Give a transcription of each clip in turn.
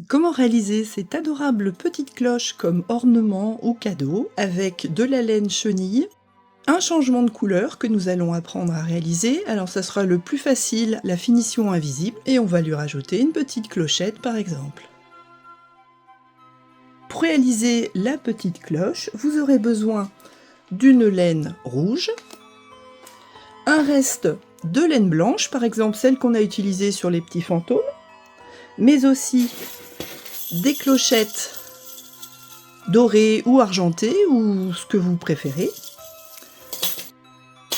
Comment réaliser cette adorable petite cloche comme ornement ou cadeau avec de la laine chenille, un changement de couleur que nous allons apprendre à réaliser, alors ça sera le plus facile, la finition invisible, et on va lui rajouter une petite clochette par exemple. Pour réaliser la petite cloche, vous aurez besoin d'une laine rouge, un reste de laine blanche, par exemple celle qu'on a utilisée sur les petits fantômes, mais aussi des clochettes dorées ou argentées, ou ce que vous préférez,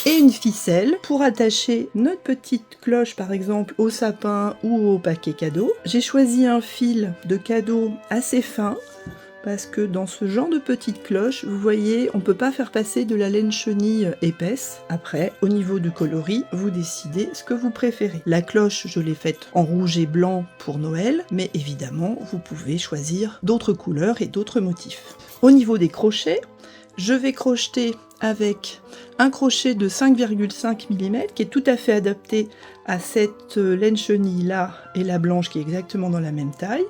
et une ficelle pour attacher notre petite cloche par exemple au sapin ou au paquet cadeau. J'ai choisi un fil de cadeau assez fin, parce que dans ce genre de petite cloche, vous voyez, on ne peut pas faire passer de la laine chenille épaisse. Après, au niveau du coloris, vous décidez ce que vous préférez. La cloche, je l'ai faite en rouge et blanc pour Noël, mais évidemment, vous pouvez choisir d'autres couleurs et d'autres motifs. Au niveau des crochets, je vais crocheter avec un crochet de 5,5 mm qui est tout à fait adapté à cette laine chenille là et la blanche qui est exactement dans la même taille.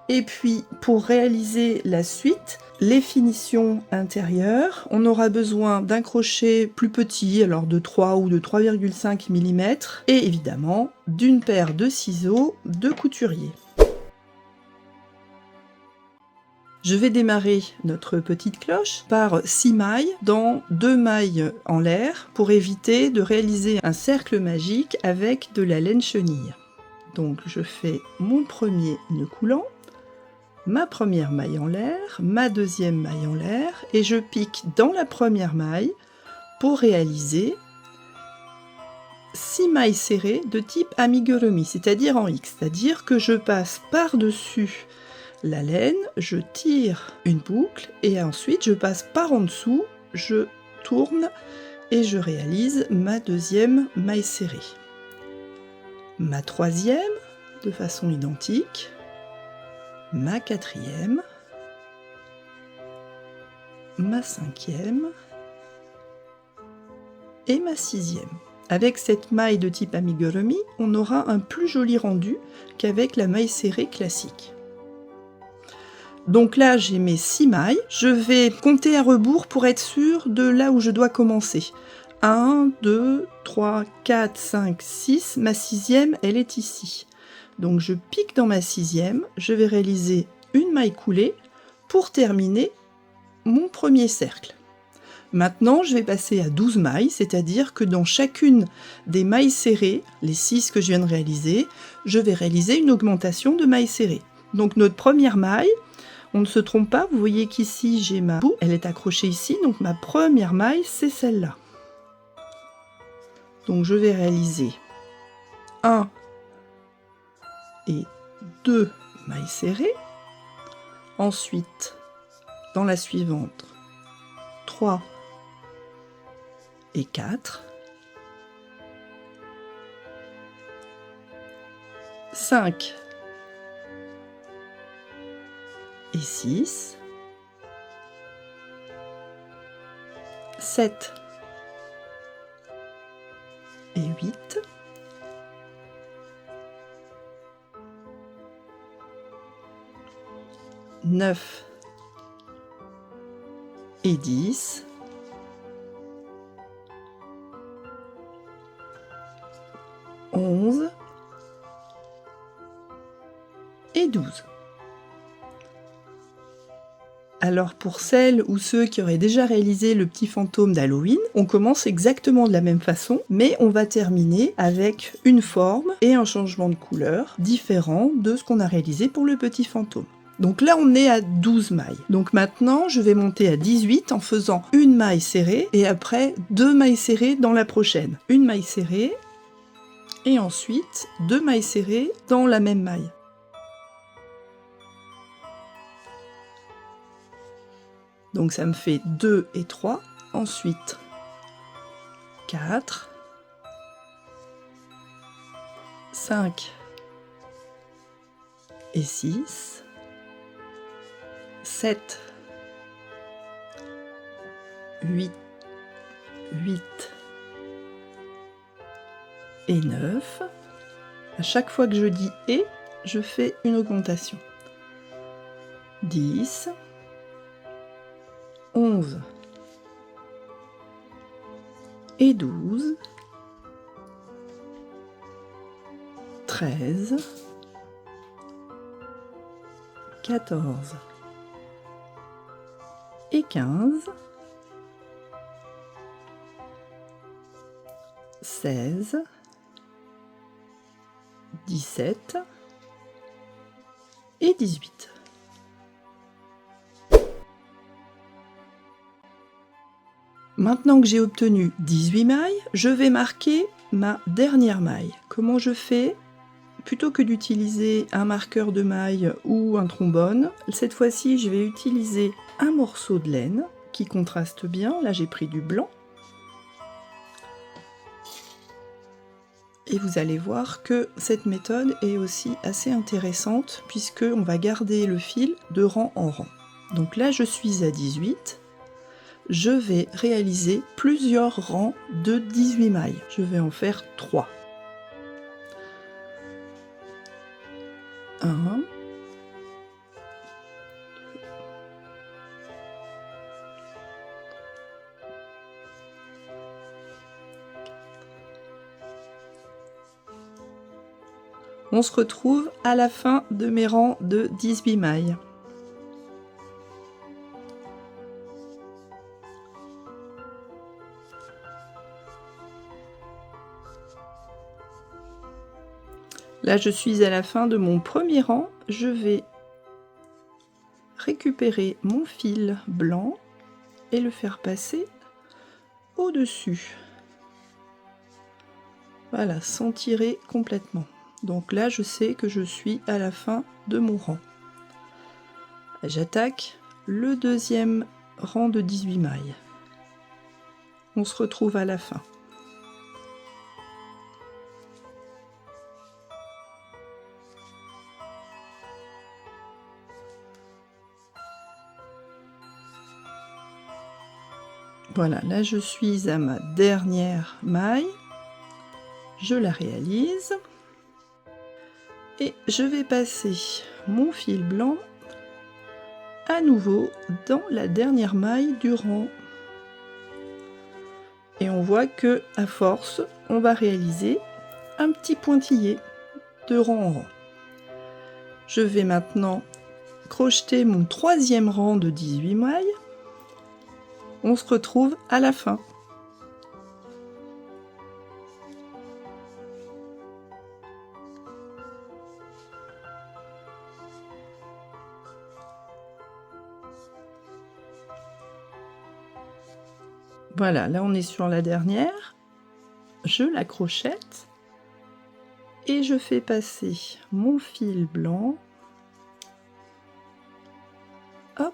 Et puis, pour réaliser la suite, les finitions intérieures, on aura besoin d'un crochet plus petit, alors de 3 ou de 3,5 mm, et évidemment d'une paire de ciseaux de couturier. Je vais démarrer notre petite cloche par 6 mailles dans 2 mailles en l'air pour éviter de réaliser un cercle magique avec de la laine chenille. Donc je fais mon premier nœud coulant, ma première maille en l'air, ma deuxième maille en l'air, et je pique dans la première maille pour réaliser 6 mailles serrées de type amigurumi, c'est-à-dire en X, c'est-à-dire que je passe par-dessus la laine, je tire une boucle et ensuite je passe par en dessous, je tourne et je réalise ma deuxième maille serrée. Ma troisième de façon identique, ma quatrième, ma cinquième et ma sixième. Avec cette maille de type amigurumi, on aura un plus joli rendu qu'avec la maille serrée classique. Donc là, j'ai mes 6 mailles. Je vais compter à rebours pour être sûr de là où je dois commencer. 1, 2, 3, 4, 5, 6. Ma sixième, elle est ici. Donc je pique dans ma sixième. Je vais réaliser une maille coulée pour terminer mon premier cercle. Maintenant, je vais passer à 12 mailles, c'est-à-dire que dans chacune des mailles serrées, les 6 que je viens de réaliser, je vais réaliser une augmentation de mailles serrées. Donc notre première maille, on ne se trompe pas, vous voyez qu'ici j'ai ma boucle, elle est accrochée ici, donc ma première maille c'est celle-là. Donc je vais réaliser 1 et 2 mailles serrées, ensuite dans la suivante 3 et 4, 5 et 6, 7 et 8, 9 et 10, 11 et 12. Alors pour celles ou ceux qui auraient déjà réalisé le petit fantôme d'Halloween, on commence exactement de la même façon, mais on va terminer avec une forme et un changement de couleur différent de ce qu'on a réalisé pour le petit fantôme. Donc là on est à 12 mailles. Donc maintenant je vais monter à 18 en faisant une maille serrée et après 2 mailles serrées dans la prochaine. Une maille serrée et ensuite 2 mailles serrées dans la même maille. Donc ça me fait 2 et 3, ensuite 4, 5 et 6, 7, 8, 8 et 9. À chaque fois que je dis « et », je fais une augmentation. 10, 11 et 12, 13, 14 et 15, 16, 17 et 18. Maintenant que j'ai obtenu 18 mailles, je vais marquer ma dernière maille. Comment je fais? Plutôt que d'utiliser un marqueur de maille ou un trombone, cette fois-ci je vais utiliser un morceau de laine qui contraste bien. Là j'ai pris du blanc. Et vous allez voir que cette méthode est aussi assez intéressante puisque on va garder le fil de rang en rang. Donc là je suis à 18. Je vais réaliser plusieurs rangs de 18 mailles. Je vais en faire 3. 1, 2. On se retrouve à la fin de mes rangs de 18 mailles. Là, je suis à la fin de mon premier rang. Je vais récupérer mon fil blanc et le faire passer au-dessus. Voilà, sans tirer complètement. Donc là, je sais que je suis à la fin de mon rang. J'attaque le deuxième rang de 18 mailles. On se retrouve à la fin. Voilà, là je suis à ma dernière maille. Je la réalise. Et je vais passer mon fil blanc à nouveau dans la dernière maille du rang. Et on voit que à force, on va réaliser un petit pointillé de rang en rang. Je vais maintenant crocheter mon troisième rang de 18 mailles. On se retrouve à la fin. Voilà, là on est sur la dernière. Je la crochette et je fais passer mon fil blanc, hop,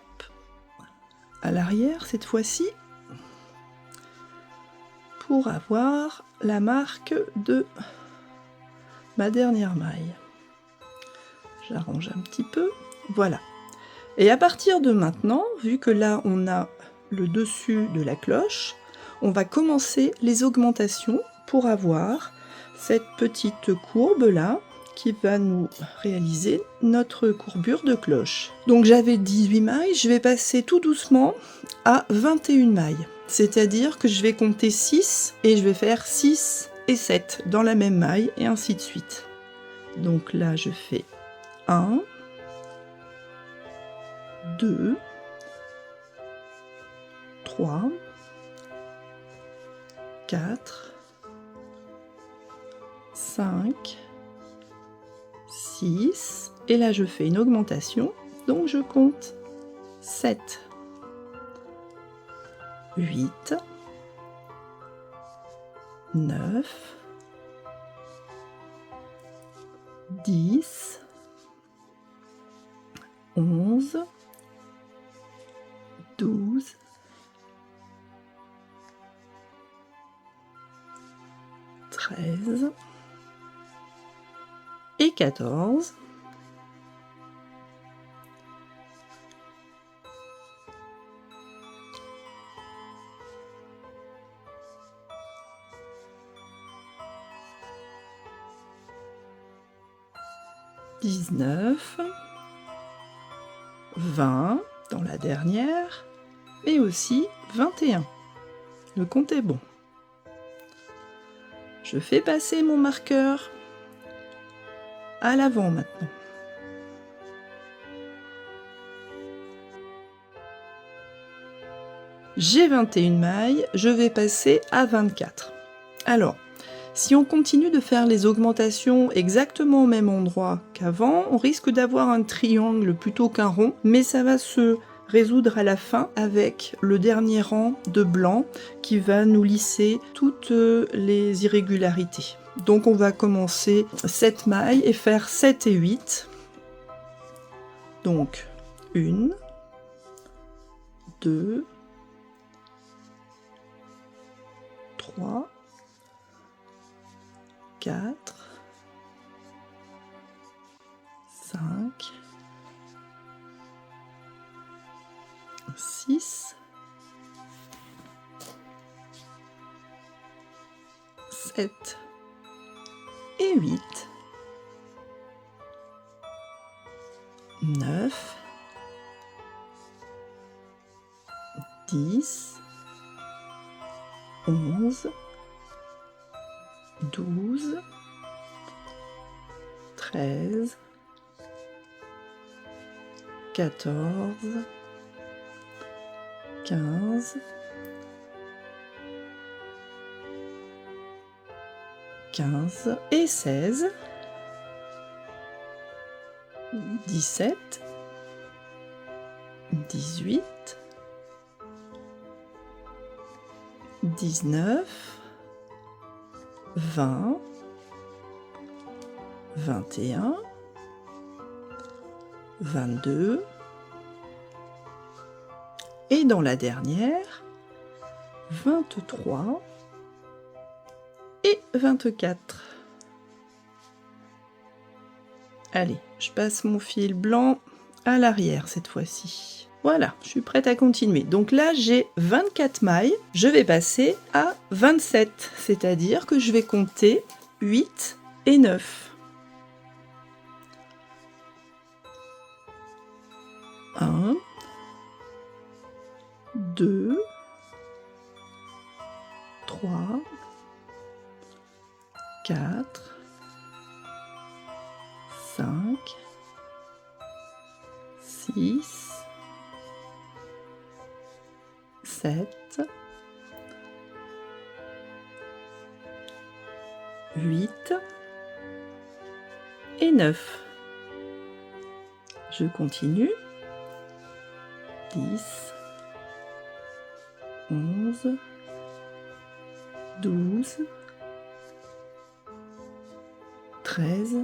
à l'arrière cette fois-ci, pour avoir la marque de ma dernière maille. J'arrange un petit peu, voilà. Et à partir de maintenant, vu que là on a le dessus de la cloche, on va commencer les augmentations pour avoir cette petite courbe là qui va nous réaliser notre courbure de cloche. Donc j'avais 18 mailles, je vais passer tout doucement à 21 mailles. C'est-à-dire que je vais compter 6 et je vais faire 6 et 7 dans la même maille et ainsi de suite. Donc là je fais 1, 2, 3, 4, 5, 6, et là je fais une augmentation, donc je compte 7, 8, 9, 10, 11, 12, 13 et 14. « 19, 20 dans la dernière, mais aussi 21. Le compte est bon. Je fais passer mon marqueur à l'avant maintenant. J'ai 21 mailles, je vais passer à 24. Alors, si on continue de faire les augmentations exactement au même endroit qu'avant, on risque d'avoir un triangle plutôt qu'un rond, mais ça va se résoudre à la fin avec le dernier rang de blanc qui va nous lisser toutes les irrégularités. Donc on va commencer 7 mailles et faire 7 et 8. Donc 1, 2, 3, 4, 5, 6, 7 et 8, 9, 10, 11, 12, 13, 14, 15, 15 et 16, 17, 18, 19, 20, 21, 22 et dans la dernière 23 et 24. Allez, je passe mon fil blanc à l'arrière cette fois-ci. Voilà, je suis prête à continuer. Donc là, j'ai 24 mailles. Je vais passer à 27, c'est-à-dire que je vais compter 8 et 9. 1, 2, 3, 4, 5, 6, 7, 8 et 9. Je continue. 10, 11, 12, 13,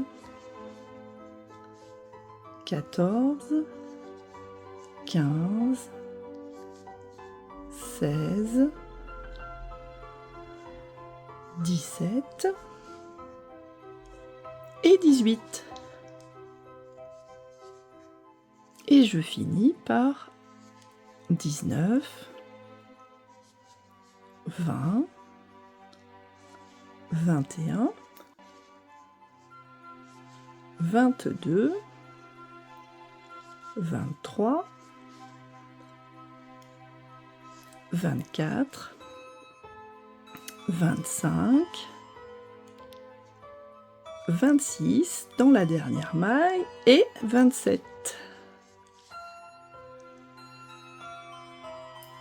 14, 15, 16, 17 et 18. Et je finis par 19, 20, 21, 22, 23, 24, 25, 26 dans la dernière maille et 27.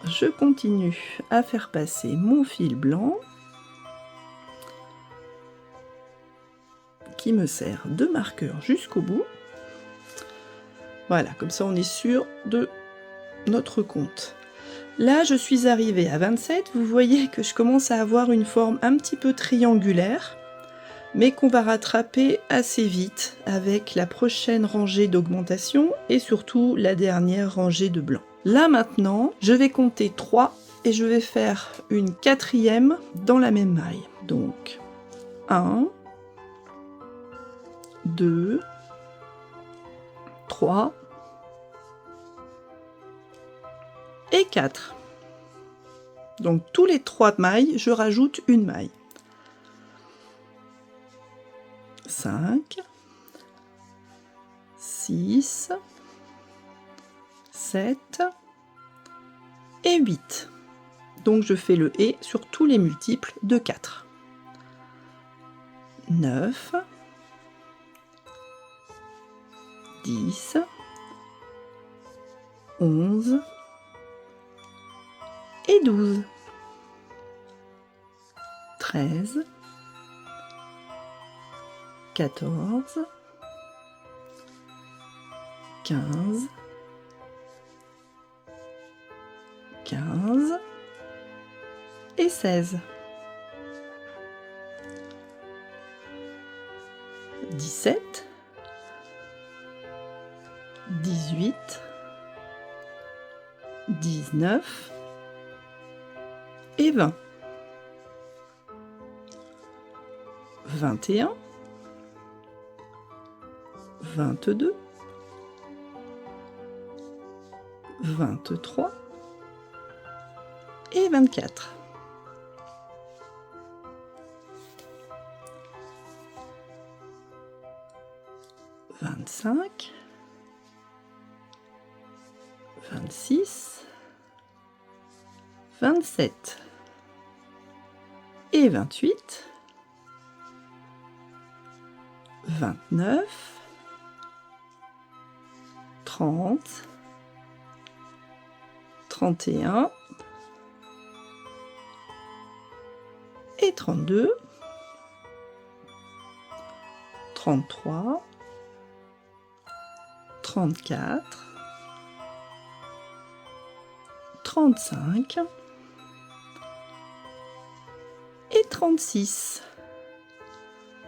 Je continue à faire passer mon fil blanc qui me sert de marqueur jusqu'au bout. Voilà, comme ça on est sûr de notre compte. Là, je suis arrivée à 27. Vous voyez que je commence à avoir une forme un petit peu triangulaire, mais qu'on va rattraper assez vite avec la prochaine rangée d'augmentation et surtout la dernière rangée de blanc. Là maintenant, je vais compter 3 et je vais faire une quatrième dans la même maille. Donc 1, 2, 3 et 4. Donc tous les 3 mailles, je rajoute une maille. 5, 6, 7 et 8. Donc je fais le et sur tous les multiples de 4. 9, 10, 11 et 12, 13, 14, 15, 15 et 16, 17, 18, 19 et 20, 21, 22, 23 et 24. 25, 26, 27 et 28, 29, 30, 31 et 32, 33, 34, 35 et 36.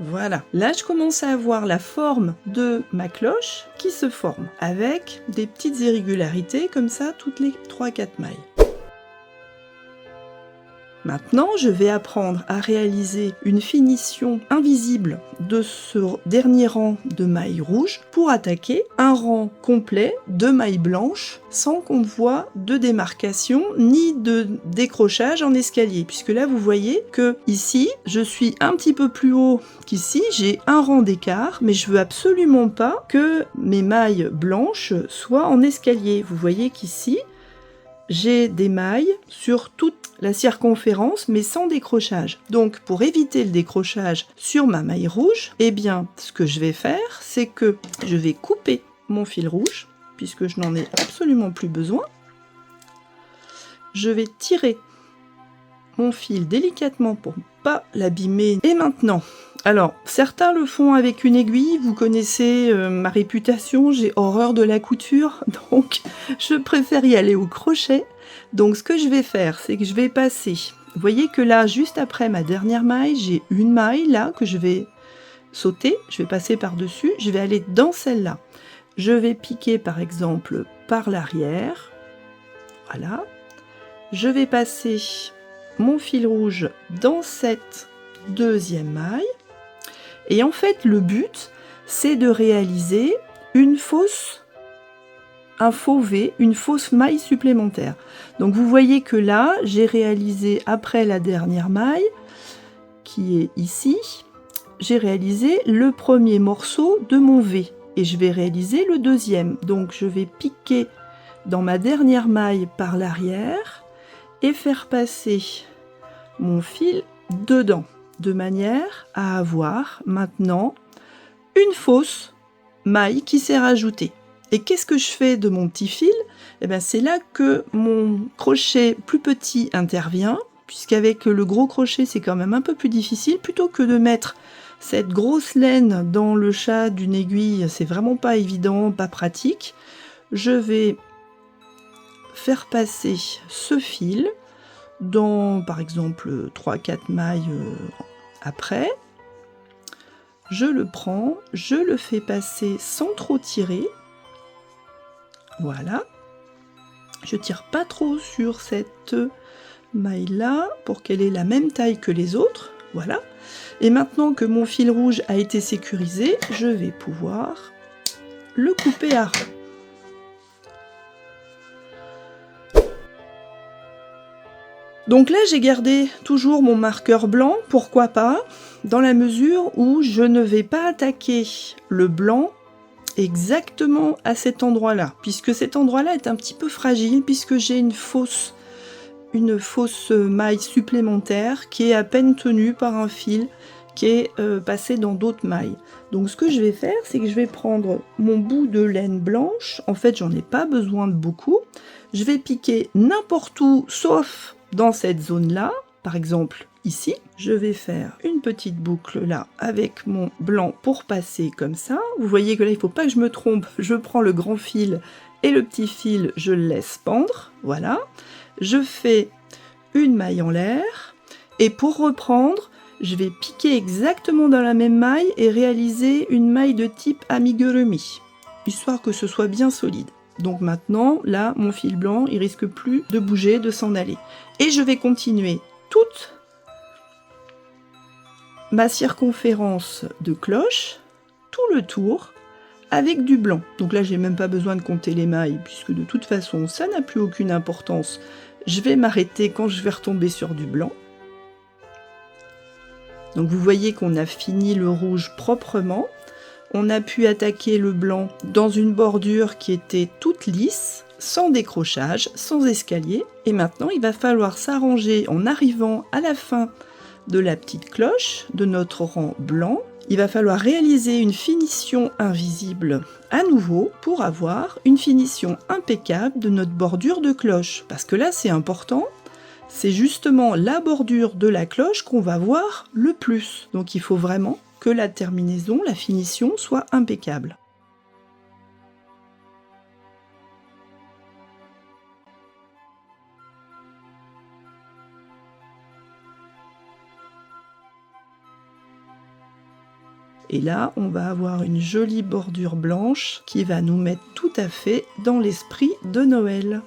Voilà, là je commence à avoir la forme de ma cloche qui se forme avec des petites irrégularités comme ça toutes les 3-4 mailles. Maintenant, je vais apprendre à réaliser une finition invisible de ce dernier rang de mailles rouges pour attaquer un rang complet de mailles blanches sans qu'on voit de démarcation ni de décrochage en escalier. Puisque là, vous voyez que ici, je suis un petit peu plus haut qu'ici, j'ai un rang d'écart, mais je veux absolument pas que mes mailles blanches soient en escalier. Vous voyez qu'ici, j'ai des mailles sur toute la circonférence mais sans décrochage. Donc pour éviter le décrochage sur ma maille rouge, eh bien ce que je vais faire, c'est que je vais couper mon fil rouge puisque je n'en ai absolument plus besoin. Je vais tirer mon fil délicatement pour ne pas l'abîmer. Et maintenant, alors certains le font avec une aiguille, vous connaissez ma réputation, j'ai horreur de la couture, donc je préfère y aller au crochet. Donc ce que je vais faire, c'est que je vais passer, vous voyez que là, juste après ma dernière maille, j'ai une maille là que je vais sauter, je vais passer par-dessus, je vais aller dans celle-là. Je vais piquer par exemple par l'arrière, voilà. Je vais passer mon fil rouge dans cette deuxième maille. Et en fait, le but, c'est de réaliser un faux V, une fausse maille supplémentaire. Donc vous voyez que là, j'ai réalisé après la dernière maille, qui est ici, j'ai réalisé le premier morceau de mon V. Et je vais réaliser le deuxième. Donc je vais piquer dans ma dernière maille par l'arrière et faire passer mon fil dedans, de manière à avoir maintenant une fausse maille qui s'est rajoutée. Et qu'est-ce que je fais de mon petit fil? Eh bien, c'est là que mon crochet plus petit intervient, puisqu'avec le gros crochet, c'est quand même un peu plus difficile. Plutôt que de mettre cette grosse laine dans le chat d'une aiguille, c'est vraiment pas évident, pas pratique. Je vais faire passer ce fil dans, par exemple, 3-4 mailles après. Je le prends, je le fais passer sans trop tirer. Voilà. Je tire pas trop sur cette maille là pour qu'elle ait la même taille que les autres. Voilà. Et maintenant que mon fil rouge a été sécurisé, je vais pouvoir le couper à ras. Donc là, j'ai gardé toujours mon marqueur blanc, pourquoi pas, dans la mesure où je ne vais pas attaquer le blanc exactement à cet endroit-là, puisque cet endroit-là est un petit peu fragile, puisque j'ai une fausse maille supplémentaire qui est à peine tenue par un fil qui est passé dans d'autres mailles. Donc ce que je vais faire, c'est que je vais prendre mon bout de laine blanche, en fait j'en ai pas besoin de beaucoup, je vais piquer n'importe où sauf dans cette zone-là, par exemple ici, je vais faire une petite boucle là avec mon blanc pour passer comme ça. Vous voyez que là il ne faut pas que je me trompe, je prends le grand fil et le petit fil, je le laisse pendre, voilà. Je fais une maille en l'air et pour reprendre, je vais piquer exactement dans la même maille et réaliser une maille de type amigurumi, histoire que ce soit bien solide. Donc maintenant, là, mon fil blanc, il risque plus de bouger, de s'en aller. Et je vais continuer toute ma circonférence de cloche, tout le tour, avec du blanc. Donc là, j'ai même pas besoin de compter les mailles, puisque de toute façon, ça n'a plus aucune importance. Je vais m'arrêter quand je vais retomber sur du blanc. Donc vous voyez qu'on a fini le rouge proprement. On a pu attaquer le blanc dans une bordure qui était toute lisse, sans décrochage, sans escalier. Et maintenant, il va falloir s'arranger en arrivant à la fin de la petite cloche de notre rang blanc. Il va falloir réaliser une finition invisible à nouveau pour avoir une finition impeccable de notre bordure de cloche. Parce que là, c'est important. C'est justement la bordure de la cloche qu'on va voir le plus. Donc il faut vraiment que la terminaison, la finition soit impeccable. Et là, on va avoir une jolie bordure blanche qui va nous mettre tout à fait dans l'esprit de Noël.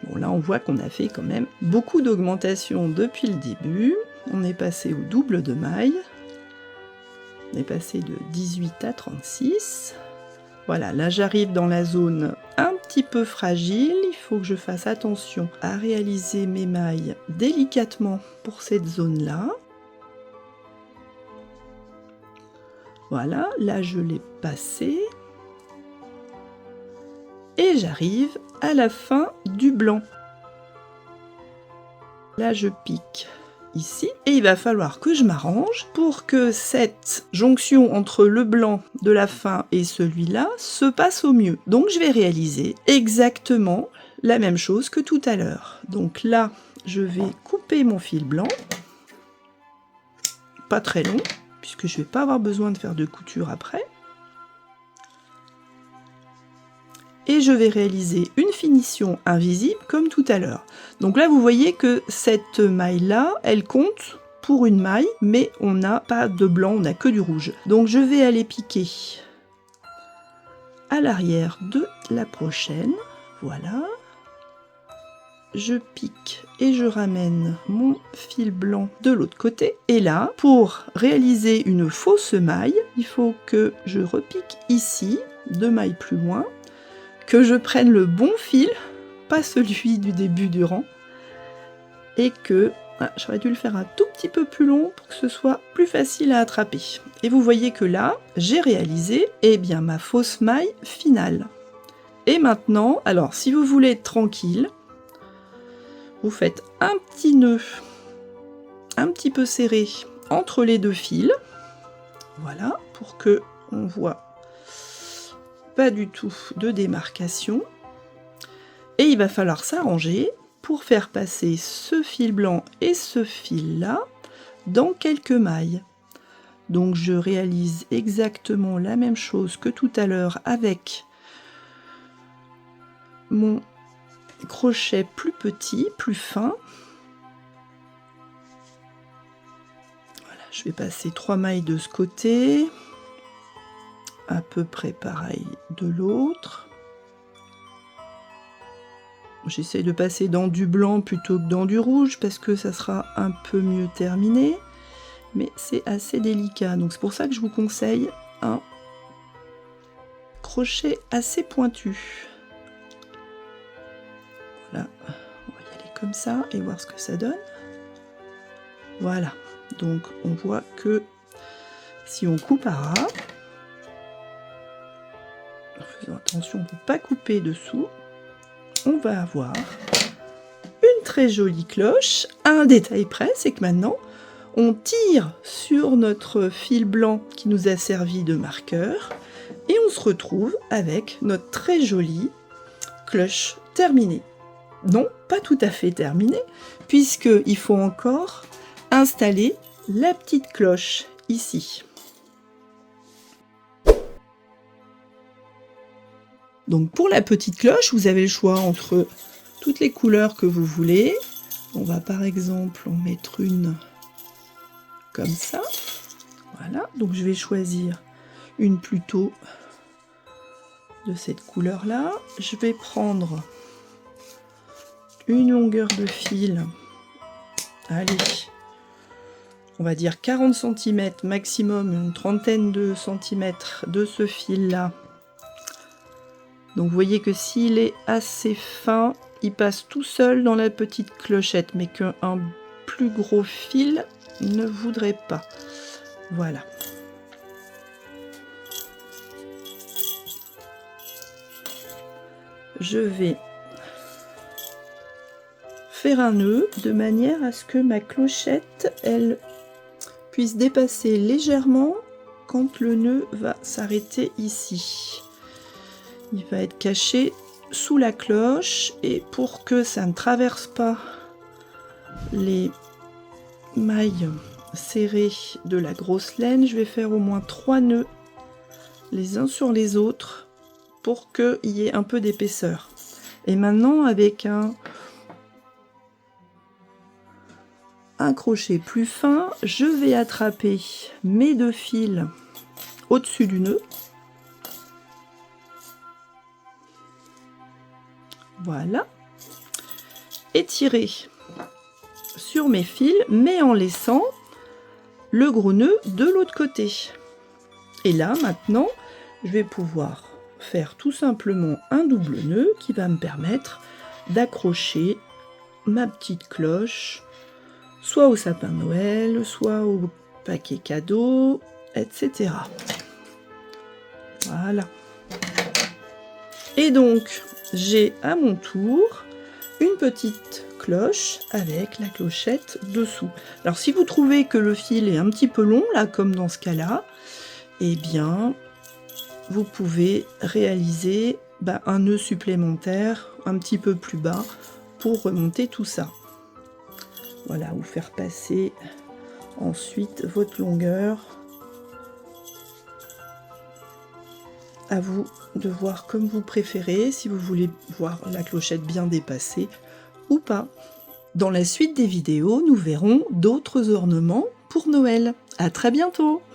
Bon, là, on voit qu'on a fait quand même beaucoup d'augmentation depuis le début. On est passé au double de maille. On est passé de 18 à 36. Voilà, là, j'arrive dans la zone un petit peu fragile. Il faut que je fasse attention à réaliser mes mailles délicatement pour cette zone-là. Voilà, là, je l'ai passé. Et j'arrive à la fin du blanc. Là, je pique ici. Et il va falloir que je m'arrange pour que cette jonction entre le blanc de la fin et celui-là se passe au mieux. Donc, je vais réaliser exactement la même chose que tout à l'heure. Donc là, je vais couper mon fil blanc. Pas très long, puisque je ne vais pas avoir besoin de faire de couture après. Et je vais réaliser une finition invisible comme tout à l'heure. Donc là, vous voyez que cette maille-là, elle compte pour une maille, mais on n'a pas de blanc, on n'a que du rouge. Donc je vais aller piquer à l'arrière de la prochaine. Voilà. Je pique et je ramène mon fil blanc de l'autre côté. Et là, pour réaliser une fausse maille, il faut que je repique ici, 2 mailles plus loin, que je prenne le bon fil, pas celui du début du rang, et que j'aurais dû le faire un tout petit peu plus long pour que ce soit plus facile à attraper. Et vous voyez que là, j'ai réalisé bien, ma fausse maille finale. Et maintenant, alors si vous voulez être tranquille, vous faites un petit nœud un petit peu serré entre les deux fils, voilà, pour que on voit pas du tout de démarcation. Et il va falloir s'arranger pour faire passer ce fil blanc et ce fil là dans quelques mailles. Donc je réalise exactement la même chose que tout à l'heure avec mon crochet plus petit, plus fin. Voilà, je vais passer 3 mailles de ce côté. À peu près pareil de l'autre. J'essaie de passer dans du blanc plutôt que dans du rouge parce que ça sera un peu mieux terminé, mais c'est assez délicat. Donc c'est pour ça que je vous conseille un crochet assez pointu. Voilà, on va y aller comme ça et voir ce que ça donne. Voilà, donc on voit que si on coupe à ras, en faisant attention de ne pas couper dessous, on va avoir une très jolie cloche. Un détail près, c'est que maintenant, on tire sur notre fil blanc qui nous a servi de marqueur et on se retrouve avec notre très jolie cloche terminée. Non, pas tout à fait terminée, puisqu'il faut encore installer la petite cloche ici. Donc pour la petite cloche, vous avez le choix entre toutes les couleurs que vous voulez. On va par exemple en mettre une comme ça. Voilà, donc je vais choisir une plutôt de cette couleur-là. Je vais prendre une longueur de fil, allez, on va dire 40 cm maximum, une trentaine de centimètres de ce fil-là. Donc vous voyez que s'il est assez fin, il passe tout seul dans la petite clochette, mais qu'un plus gros fil ne voudrait pas. Voilà. Je vais faire un nœud de manière à ce que ma clochette, elle puisse dépasser légèrement quand le nœud va s'arrêter ici. Il va être caché sous la cloche et pour que ça ne traverse pas les mailles serrées de la grosse laine, je vais faire au moins 3 nœuds les uns sur les autres pour qu'il y ait un peu d'épaisseur. Et maintenant avec un crochet plus fin, je vais attraper mes 2 fils au-dessus du nœud. Voilà. Et tirer sur mes fils, mais en laissant le gros nœud de l'autre côté. Et là, maintenant, je vais pouvoir faire tout simplement un double nœud qui va me permettre d'accrocher ma petite cloche soit au sapin de Noël, soit au paquet cadeau, etc. Voilà. Et donc, j'ai à mon tour une petite cloche avec la clochette dessous. Alors, si vous trouvez que le fil est un petit peu long, là, comme dans ce cas-là, eh bien, vous pouvez réaliser un nœud supplémentaire un petit peu plus bas pour remonter tout ça. Voilà, vous faire passer ensuite votre longueur. À vous de voir comme vous préférez, si vous voulez voir la clochette bien dépassée ou pas. Dans la suite des vidéos, nous verrons d'autres ornements pour Noël. À très bientôt!